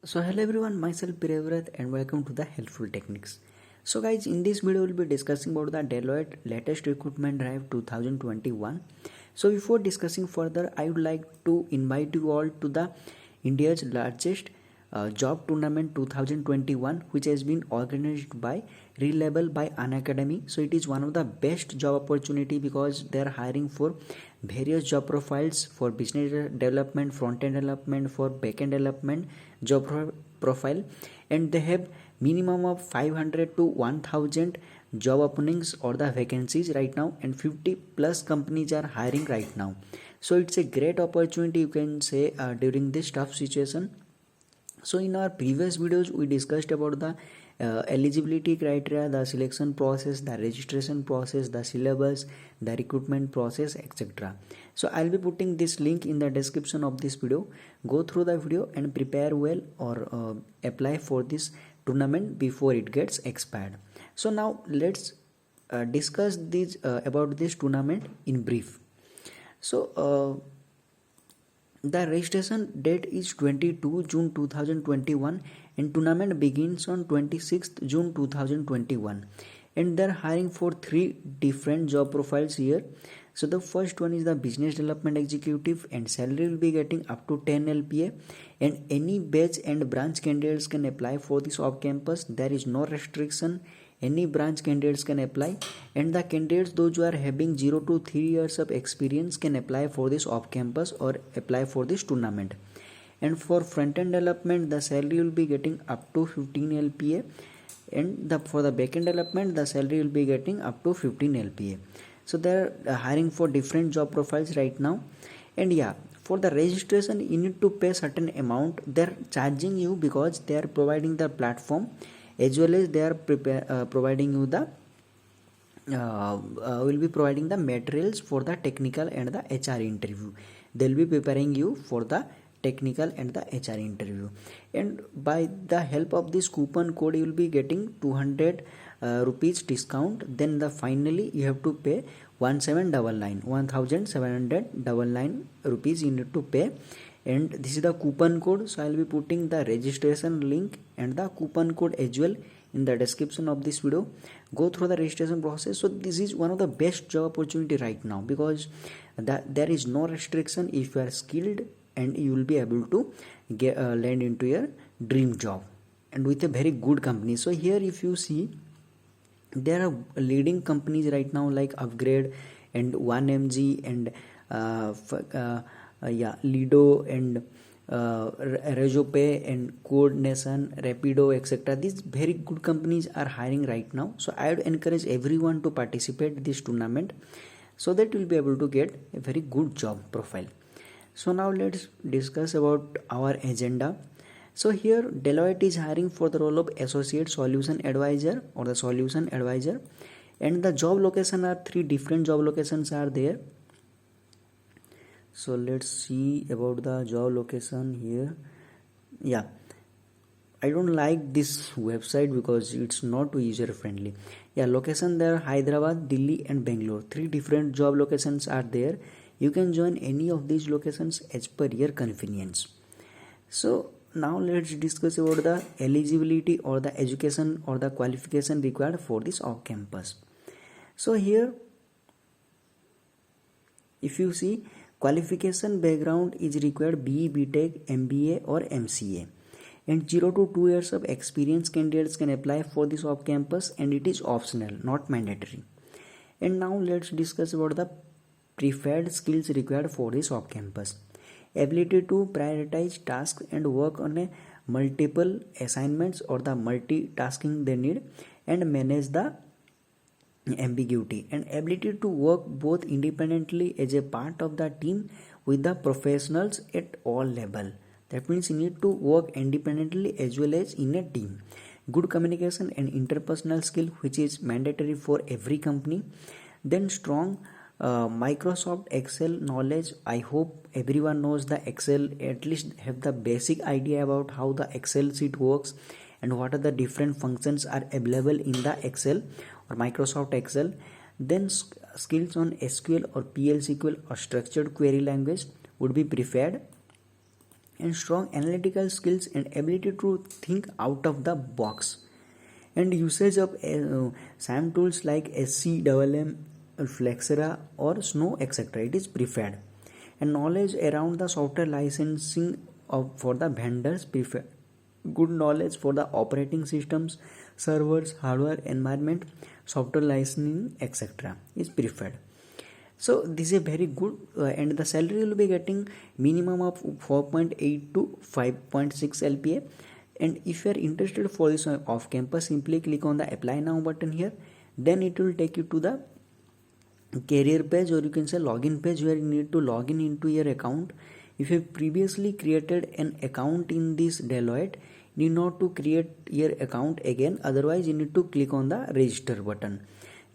So hello everyone, myself Prevrat and welcome to the Helpful Techniques. So guys, in this video we'll be discussing about the Deloitte latest recruitment drive 2021. So before discussing further, I would like to invite you all to the India's largest job tournament 2021, which has been organized by Relabel by Unacademy. So it is one of the best job opportunity because they are hiring for various job profiles for business development, front end development, for back end development job profile, and they have minimum of 500 to 1000 job openings or the vacancies right now, and 50 plus companies are hiring right now. So it's a great opportunity, you can say, during this tough situation. So in our previous videos we discussed about the eligibility criteria, the selection process, the registration process, the syllabus, the recruitment process, etc. So I'll be putting this link in the description of this video. Go through the video and prepare well, or apply for this tournament before it gets expired. So now let's discuss this about this tournament in brief. So the registration date is 22 June 2021 and tournament begins on 26th June 2021, and they're hiring for three different job profiles here. So the first one is the business development executive, and salary will be getting up to 10 LPA, and any batch and branch candidates can apply for this off campus. There is no restriction, any branch candidates can apply, and the candidates those who are having 0 to 3 years of experience can apply for this off campus or apply for this tournament. And for front end development, the salary will be getting up to 15 LPA, and for the back end development the salary will be getting up to 15 LPA. So they're hiring for different job profiles right now. And yeah, for the registration you need to pay certain amount. They're charging you because they are providing the platform, as well as they are providing you the will be providing the materials for the technical and the HR interview. They'll be preparing you for the technical and the HR interview, and by the help of this coupon code you will be getting 200 rupees discount. Then finally you have to pay 1799 rupees you need to pay, and this is the coupon code. So I'll be putting the registration link and the coupon code as well in the description of this video. Go through the registration process. So this is one of the best job opportunity right now because there is no restriction. If you are skilled, and you will be able to land into your dream job, and with a very good company. So here if you see, there are leading companies right now like Upgrade and 1mg and Lido and Rejope and Code Nation, Rapido, etc. These very good companies are hiring right now. So I would encourage everyone to participate this tournament so that you'll be able to get a very good job profile. So now let's discuss about our agenda. So here Deloitte is hiring for the role of Associate Solution Advisor or the Solution Advisor, and the job location are three different job locations are there. So let's see about the job location here. Yeah, I don't like this website because it's not user friendly. Yeah, location there: Hyderabad, Delhi and Bangalore. Three different job locations are there. You can join any of these locations as per your convenience. So now let's discuss about the eligibility or the education or the qualification required for this off campus. So here if you see, qualification background is required BE, BTech, MBA or MCA, and 0 to 2 years of experience candidates can apply for this off campus, and it is optional, not mandatory. And now let's discuss about the preferred skills required for this off campus. Ability to prioritize tasks and work on a multiple assignments or the multitasking they need, and manage the ambiguity, and ability to work both independently as a part of the team with the professionals at all level. That means you need to work independently as well as in a team. Good communication and interpersonal skill, which is mandatory for every company. Then strong Microsoft Excel knowledge. I hope everyone knows the Excel, at least have the basic idea about how the Excel sheet works and what are the different functions are available in the Excel or Microsoft Excel. Then skills on SQL or PL SQL or structured query language would be preferred. and strong analytical skills and ability to think out of the box. And usage of SAM tools like SCMM, Flexera or Snow, etc. It is preferred. And knowledge around the software licensing for the vendors preferred. Good knowledge for the operating systems, servers, hardware environment, software licensing, etc. is preferred. So this is a very good and the salary will be getting minimum of 4.8 to 5.6 LPA. And if you are interested for this off campus, simply click on the apply now button here. Then it will take you to the career page, or you can say login page, where you need to log in into your account. If you have previously created an account in this Deloitte, you need not to create your account again, otherwise you need to click on the register button.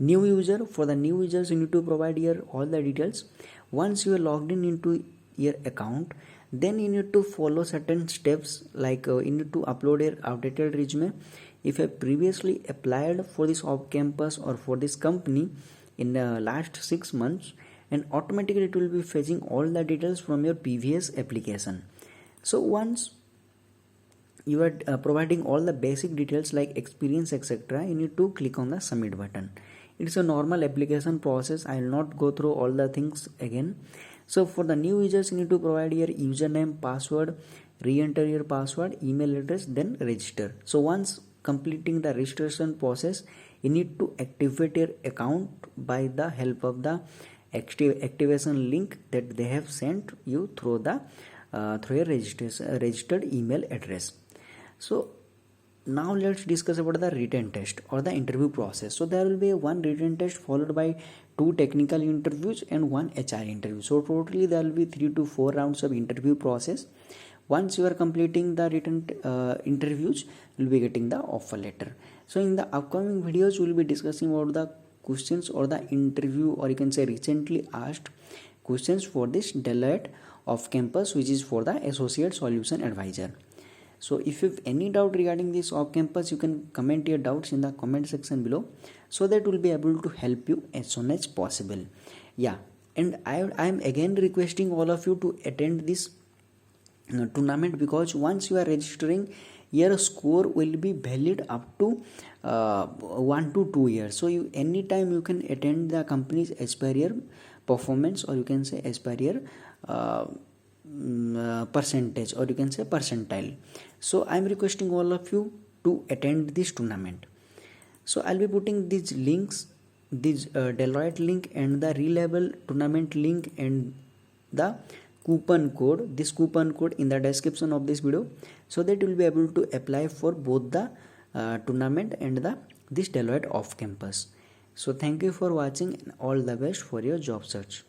New user, for the new users you need to provide here all the details. Once you are logged in into your account, then you need to follow certain steps like you need to upload your outdated resume. If you have previously applied for this off campus or for this company in the last 6 months, and automatically it will be fetching all the details from your previous application. So once you are providing all the basic details like experience, etc., you need to click on the submit button. It's a normal application process. I will not go through all the things again. So for the new users, you need to provide your username, password, re-enter your password, email address, then register. So once completing the registration process, you need to activate your account by the help of the activation link that they have sent you through the through your registered email address. So now let's discuss about the written test or the interview process. So there will be one written test followed by 2 technical interviews and 1 HR interview. So totally there will be 3 to 4 rounds of interview process. Once you are completing the written interviews, you will be getting the offer letter. So in the upcoming videos, we will be discussing about the questions or the interview, or you can say recently asked questions for this Deloitte off campus, which is for the Associate Solution Advisor. So if you have any doubt regarding this off campus, you can comment your doubts in the comment section below, so that we'll be able to help you as soon as possible. Yeah, and I am again requesting all of you to attend this tournament, because once you are registering, your score will be valid up to 1 to 2 years. So you anytime you can attend the company's as per your performance, or you can say as per your percentage, or you can say percentile. So I am requesting all of you to attend this tournament. So I'll be putting these links, this Deloitte link and the Reliable tournament link and the coupon code, this coupon code in the description of this video, so that you will be able to apply for both the tournament and this Deloitte off campus. So thank you for watching, and all the best for your job search.